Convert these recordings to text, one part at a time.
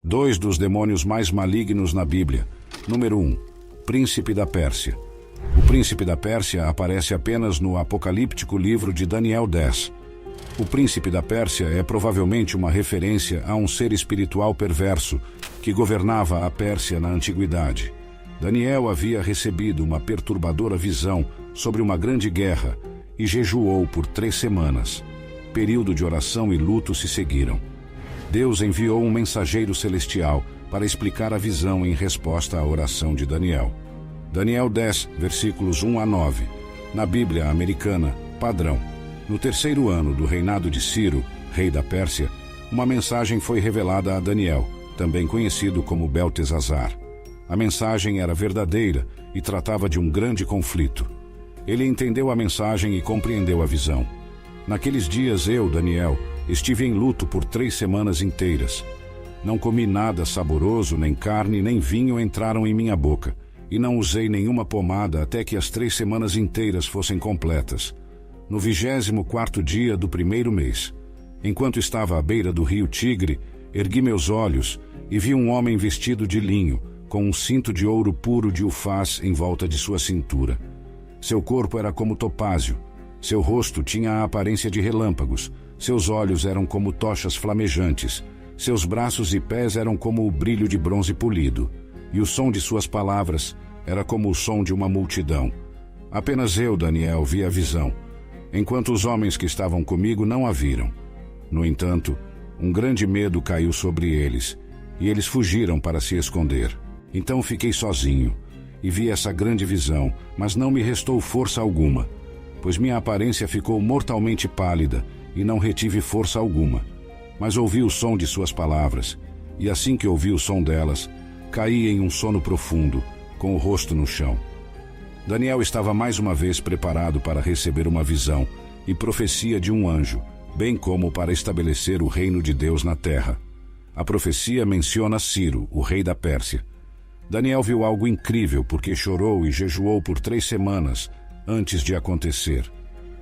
Dois dos demônios mais malignos na Bíblia. Número 1. Príncipe da Pérsia. O príncipe da Pérsia aparece apenas no apocalíptico livro de Daniel 10. O príncipe da Pérsia é provavelmente uma referência a um ser espiritual perverso que governava a Pérsia na antiguidade. Daniel havia recebido uma perturbadora visão sobre uma grande guerra e jejuou por 3 semanas. Período de oração e luto se seguiram. Deus enviou um mensageiro celestial para explicar a visão em resposta à oração de Daniel. Daniel 10, versículos 1 a 9. Na Bíblia Americana, padrão. No 3º ano do reinado de Ciro, rei da Pérsia, uma mensagem foi revelada a Daniel, também conhecido como Beltesazar. A mensagem era verdadeira e tratava de um grande conflito. Ele entendeu a mensagem e compreendeu a visão. Naqueles dias eu, Daniel, estive em luto por 3 semanas inteiras. Não comi nada saboroso, nem carne, nem vinho entraram em minha boca, e não usei nenhuma pomada até que as 3 semanas inteiras fossem completas. No 24º dia do 1º mês, enquanto estava à beira do rio Tigre, ergui meus olhos e vi um homem vestido de linho, com um cinto de ouro puro de Ufaz em volta de sua cintura. Seu corpo era como topázio, seu rosto tinha a aparência de relâmpagos, seus olhos eram como tochas flamejantes, seus braços e pés eram como o brilho de bronze polido, e o som de suas palavras era como o som de uma multidão. Apenas eu, Daniel, vi a visão, enquanto os homens que estavam comigo não a viram. No entanto, um grande medo caiu sobre eles, e eles fugiram para se esconder. Então fiquei sozinho, e vi essa grande visão, mas não me restou força alguma, pois minha aparência ficou mortalmente pálida, e não retive força alguma. Mas ouvi o som de suas palavras, e assim que ouvi o som delas, caí em um sono profundo, com o rosto no chão. Daniel estava mais uma vez preparado para receber uma visão e profecia de um anjo, bem como para estabelecer o reino de Deus na terra. A profecia menciona Ciro, o rei da Pérsia. Daniel viu algo incrível porque chorou e jejuou por 3 semanas antes de acontecer.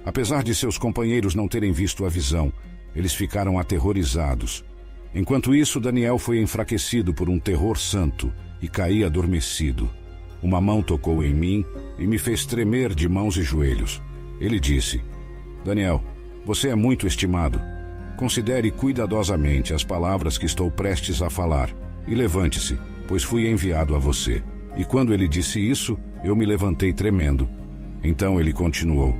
Apesar de seus companheiros não terem visto a visão, eles ficaram aterrorizados. Enquanto isso, Daniel foi enfraquecido por um terror santo e caí adormecido. Uma mão tocou em mim e me fez tremer de mãos e joelhos. Ele disse: Daniel, você é muito estimado. Considere cuidadosamente as palavras que estou prestes a falar e levante-se, pois fui enviado a você. E quando ele disse isso, eu me levantei tremendo. Então ele continuou: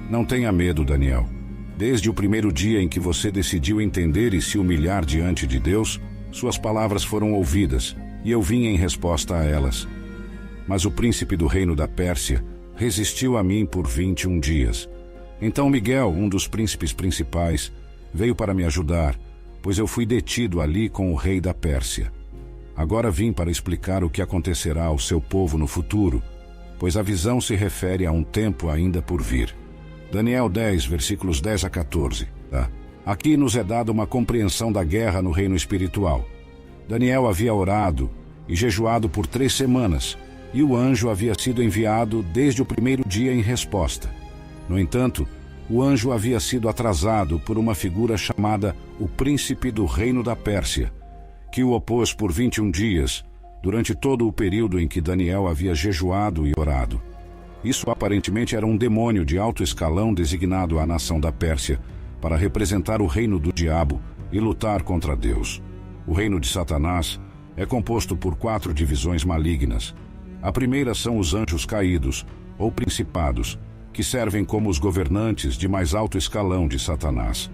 Não tenha medo, Daniel. Desde o primeiro dia em que você decidiu entender e se humilhar diante de Deus, suas palavras foram ouvidas, e eu vim em resposta a elas. Mas o príncipe do reino da Pérsia resistiu a mim por 21 dias. Então Miguel, um dos príncipes principais, veio para me ajudar, pois eu fui detido ali com o rei da Pérsia. Agora vim para explicar o que acontecerá ao seu povo no futuro, pois a visão se refere a um tempo ainda por vir. Daniel 10, versículos 10 a 14. Aqui nos é dada uma compreensão da guerra no reino espiritual. Daniel havia orado e jejuado por 3 semanas, e o anjo havia sido enviado desde o primeiro dia em resposta. No entanto, o anjo havia sido atrasado por uma figura chamada o príncipe do reino da Pérsia, que o opôs por 21 dias, durante todo o período em que Daniel havia jejuado e orado. Isso aparentemente era um demônio de alto escalão designado à nação da Pérsia para representar o reino do diabo e lutar contra Deus. O reino de Satanás é composto por 4 divisões malignas. A primeira são os anjos caídos, ou principados, que servem como os governantes de mais alto escalão de Satanás.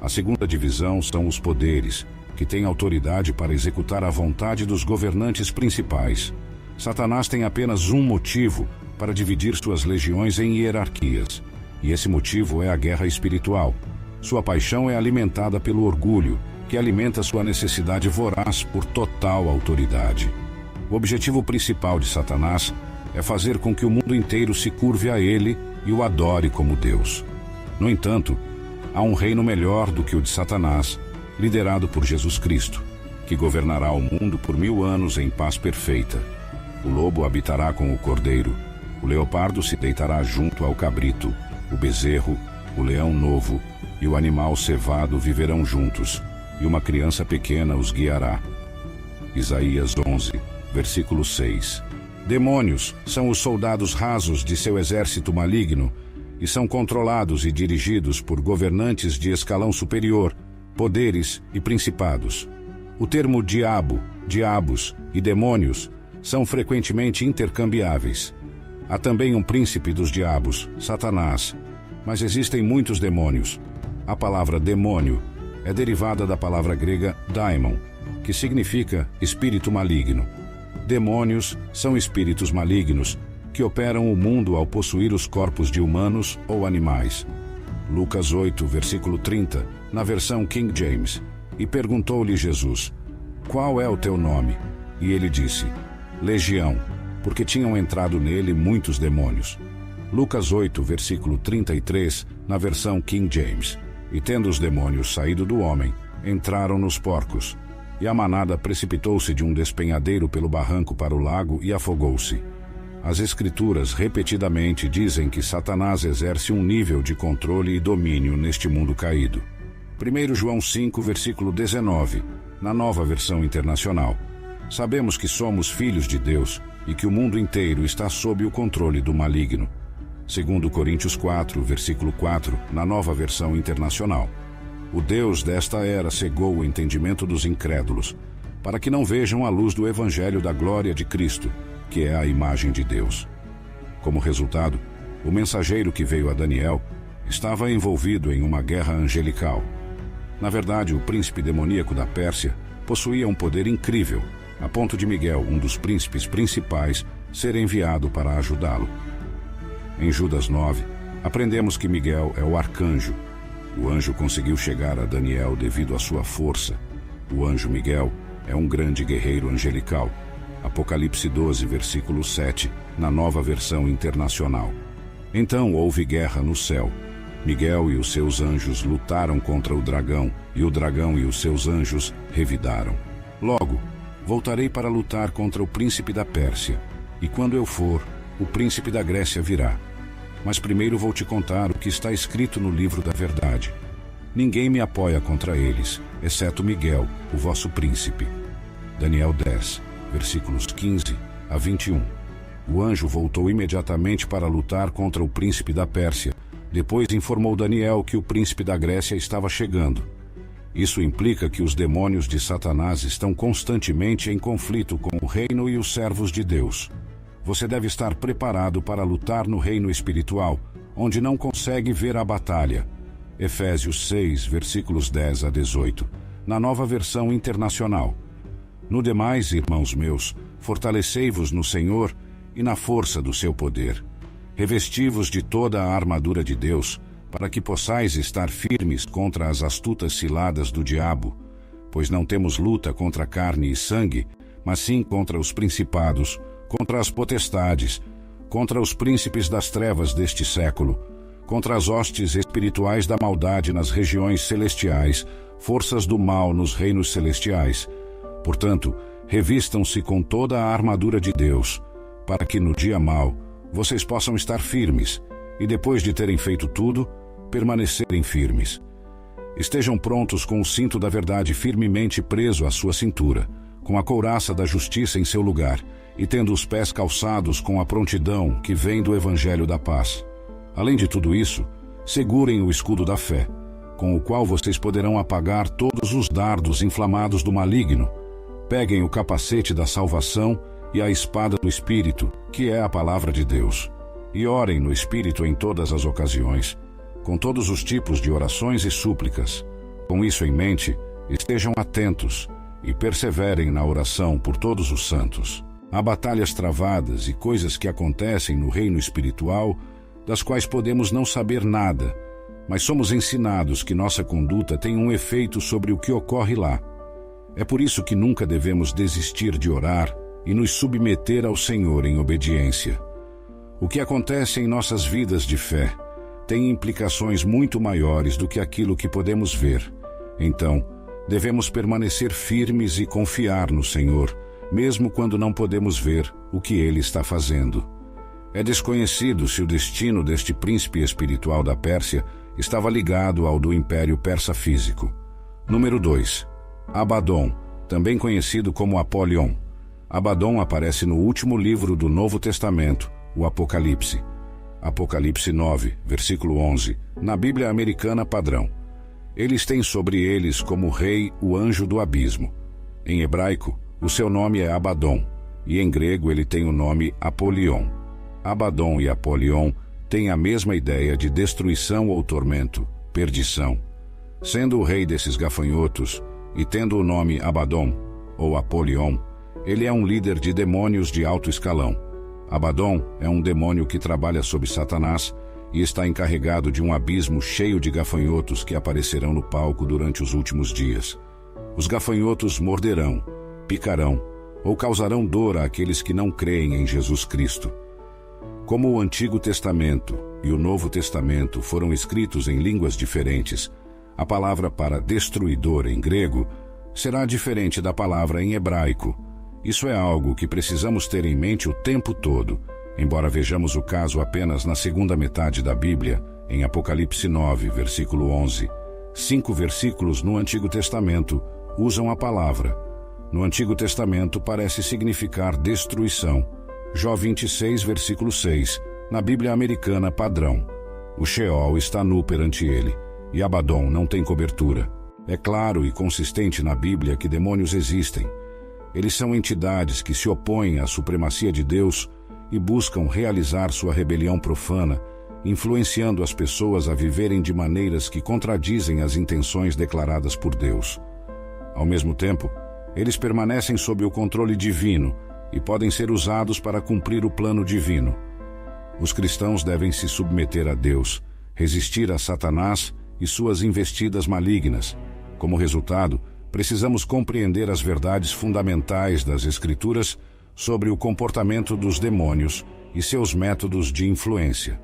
A segunda divisão são os poderes, que têm autoridade para executar a vontade dos governantes principais. Satanás tem apenas um motivo para dividir suas legiões em hierarquias, e esse motivo é a guerra espiritual. Sua paixão é alimentada pelo orgulho, que alimenta sua necessidade voraz por total autoridade. O objetivo principal de Satanás é fazer com que o mundo inteiro se curve a ele e o adore como Deus. No entanto, há um reino melhor do que o de Satanás, liderado por Jesus Cristo, que governará o mundo por 1000 anos em paz perfeita. O lobo habitará com o cordeiro, o leopardo se deitará junto ao cabrito, o bezerro, o leão novo e o animal cevado viverão juntos, e uma criança pequena os guiará. Isaías 11, versículo 6. Demônios são os soldados rasos de seu exército maligno e são controlados e dirigidos por governantes de escalão superior, poderes e principados. O termo diabo, diabos e demônios são frequentemente intercambiáveis. Há também um príncipe dos diabos, Satanás, mas existem muitos demônios. A palavra demônio é derivada da palavra grega daimon, que significa espírito maligno. Demônios são espíritos malignos que operam o mundo ao possuir os corpos de humanos ou animais. Lucas 8, versículo 30, na versão King James. E perguntou-lhe Jesus: qual é o teu nome? E ele disse: Legião, porque tinham entrado nele muitos demônios. Lucas 8, versículo 33, na versão King James. E tendo os demônios saído do homem, entraram nos porcos. E a manada precipitou-se de um despenhadeiro pelo barranco para o lago e afogou-se. As Escrituras repetidamente dizem que Satanás exerce um nível de controle e domínio neste mundo caído. 1 João 5, versículo 19, na Nova Versão Internacional. Sabemos que somos filhos de Deus e que o mundo inteiro está sob o controle do maligno. 2 Coríntios 4, versículo 4, na Nova Versão Internacional. O Deus desta era cegou o entendimento dos incrédulos, para que não vejam a luz do Evangelho da glória de Cristo, que é a imagem de Deus. Como resultado, o mensageiro que veio a Daniel estava envolvido em uma guerra angelical. Na verdade, o príncipe demoníaco da Pérsia possuía um poder incrível, a ponto de Miguel, um dos príncipes principais, ser enviado para ajudá-lo. Em Judas 9, aprendemos que Miguel é o arcanjo. O anjo conseguiu chegar a Daniel devido à sua força. O anjo Miguel é um grande guerreiro angelical. Apocalipse 12, versículo 7, na Nova Versão Internacional. Então houve guerra no céu. Miguel e os seus anjos lutaram contra o dragão, e o dragão e os seus anjos revidaram. Logo, voltarei para lutar contra o príncipe da Pérsia, e quando eu for, o príncipe da Grécia virá. Mas primeiro vou te contar o que está escrito no livro da verdade. Ninguém me apoia contra eles, exceto Miguel, o vosso príncipe. Daniel 10, versículos 15 a 21. O anjo voltou imediatamente para lutar contra o príncipe da Pérsia. Depois informou Daniel que o príncipe da Grécia estava chegando. Isso implica que os demônios de Satanás estão constantemente em conflito com o reino e os servos de Deus. Você deve estar preparado para lutar no reino espiritual, onde não consegue ver a batalha. Efésios 6, versículos 10 a 18, na Nova Versão Internacional. No demais, irmãos meus, fortalecei-vos no Senhor e na força do seu poder. Revesti-vos de toda a armadura de Deus, para que possais estar firmes contra as astutas ciladas do diabo, pois não temos luta contra carne e sangue, mas sim contra os principados, contra as potestades, contra os príncipes das trevas deste século, contra as hostes espirituais da maldade nas regiões celestiais, forças do mal nos reinos celestiais. Portanto, revistam-se com toda a armadura de Deus, para que no dia mau vocês possam estar firmes e, depois de terem feito tudo, permanecerem firmes. Estejam prontos com o cinto da verdade firmemente preso à sua cintura, com a couraça da justiça em seu lugar e tendo os pés calçados com a prontidão que vem do Evangelho da paz. Além de tudo isso, segurem o escudo da fé, com o qual vocês poderão apagar todos os dardos inflamados do maligno. Peguem o capacete da salvação e a espada do Espírito, que é a palavra de Deus, e orem no Espírito em todas as ocasiões, com todos os tipos de orações e súplicas. Com isso em mente, estejam atentos e perseverem na oração por todos os santos. Há batalhas travadas e coisas que acontecem no reino espiritual, das quais podemos não saber nada, mas somos ensinados que nossa conduta tem um efeito sobre o que ocorre lá. É por isso que nunca devemos desistir de orar e nos submeter ao Senhor em obediência. O que acontece em nossas vidas de fé tem implicações muito maiores do que aquilo que podemos ver. Então, devemos permanecer firmes e confiar no Senhor, mesmo quando não podemos ver o que Ele está fazendo. É desconhecido se o destino deste príncipe espiritual da Pérsia estava ligado ao do Império Persa físico. Número 2. Abaddon, também conhecido como Apolion. Abaddon aparece no último livro do Novo Testamento, o Apocalipse. Apocalipse 9, versículo 11, na Bíblia Americana Padrão. Eles têm sobre eles como rei o anjo do abismo. Em hebraico, o seu nome é Abaddon, e em grego ele tem o nome Apolion. Abaddon e Apolion têm a mesma ideia de destruição ou tormento, perdição. Sendo o rei desses gafanhotos, e tendo o nome Abaddon, ou Apolion, ele é um líder de demônios de alto escalão. Abaddon é um demônio que trabalha sob Satanás e está encarregado de um abismo cheio de gafanhotos que aparecerão no palco durante os últimos dias. Os gafanhotos morderão, picarão ou causarão dor àqueles que não creem em Jesus Cristo. Como o Antigo Testamento e o Novo Testamento foram escritos em línguas diferentes, a palavra para destruidor em grego será diferente da palavra em hebraico. Isso é algo que precisamos ter em mente o tempo todo, embora vejamos o caso apenas na segunda metade da Bíblia, em Apocalipse 9, versículo 11. 5 versículos no Antigo Testamento usam a palavra. No Antigo Testamento parece significar destruição. Jó 26, versículo 6, na Bíblia Americana Padrão. O Sheol está nu perante ele, e Abaddon não tem cobertura. É claro e consistente na Bíblia que demônios existem. Eles são entidades que se opõem à supremacia de Deus e buscam realizar sua rebelião profana, influenciando as pessoas a viverem de maneiras que contradizem as intenções declaradas por Deus. Ao mesmo tempo, eles permanecem sob o controle divino e podem ser usados para cumprir o plano divino. Os cristãos devem se submeter a Deus, resistir a Satanás e suas investidas malignas. Como resultado, precisamos compreender as verdades fundamentais das Escrituras sobre o comportamento dos demônios e seus métodos de influência.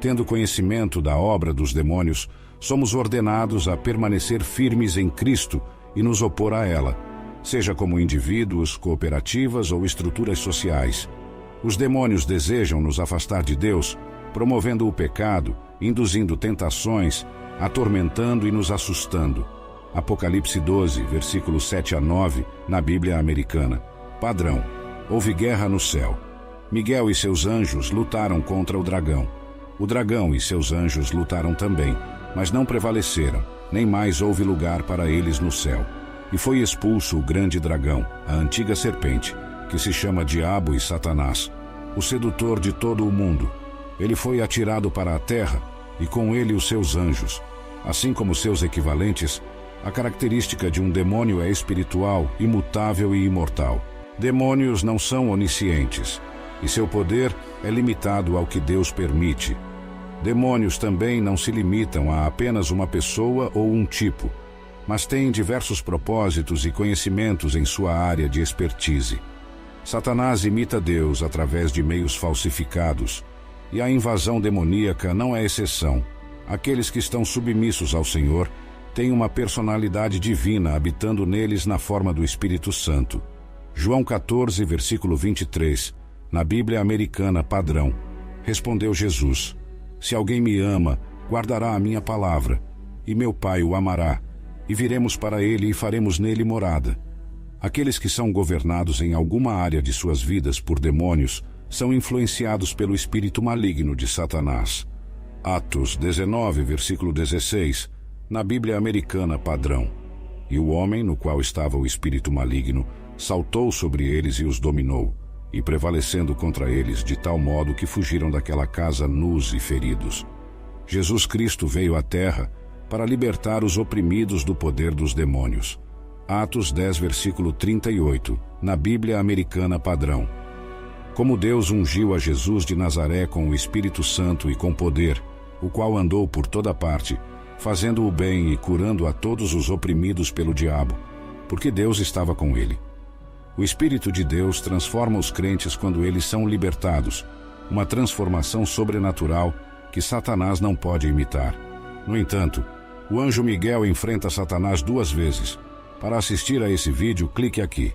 Tendo conhecimento da obra dos demônios, somos ordenados a permanecer firmes em Cristo e nos opor a ela, seja como indivíduos, cooperativas ou estruturas sociais. Os demônios desejam nos afastar de Deus, promovendo o pecado, induzindo tentações, atormentando e nos assustando. Apocalipse 12, versículos 7 a 9, na Bíblia Americana. Padrão. Houve guerra no céu. Miguel e seus anjos lutaram contra o dragão. O dragão e seus anjos lutaram também, mas não prevaleceram, nem mais houve lugar para eles no céu. E foi expulso o grande dragão, a antiga serpente, que se chama Diabo e Satanás, o sedutor de todo o mundo. Ele foi atirado para a terra, e com ele os seus anjos. Assim como seus equivalentes, a característica de um demônio é espiritual, imutável e imortal. Demônios não são oniscientes, e seu poder é limitado ao que Deus permite. Demônios também não se limitam a apenas uma pessoa ou um tipo, mas têm diversos propósitos e conhecimentos em sua área de expertise. Satanás imita Deus através de meios falsificados, e a invasão demoníaca não é exceção. Aqueles que estão submissos ao Senhor têm uma personalidade divina habitando neles na forma do Espírito Santo. João 14, versículo 23, na Bíblia Americana Padrão. Respondeu Jesus: Se alguém me ama, guardará a minha palavra, e meu Pai o amará, e viremos para ele e faremos nele morada. Aqueles que são governados em alguma área de suas vidas por demônios são influenciados pelo espírito maligno de Satanás. Atos 19, versículo 16, na Bíblia Americana Padrão. E o homem, no qual estava o espírito maligno, saltou sobre eles e os dominou, e prevalecendo contra eles de tal modo que fugiram daquela casa nus e feridos. Jesus Cristo veio à terra para libertar os oprimidos do poder dos demônios. Atos 10, versículo 38, na Bíblia Americana Padrão. Como Deus ungiu a Jesus de Nazaré com o Espírito Santo e com poder, o qual andou por toda parte, fazendo o bem e curando a todos os oprimidos pelo diabo, porque Deus estava com ele. O Espírito de Deus transforma os crentes quando eles são libertados, uma transformação sobrenatural que Satanás não pode imitar. No entanto, o anjo Miguel enfrenta Satanás 2 vezes. Para assistir a esse vídeo, clique aqui.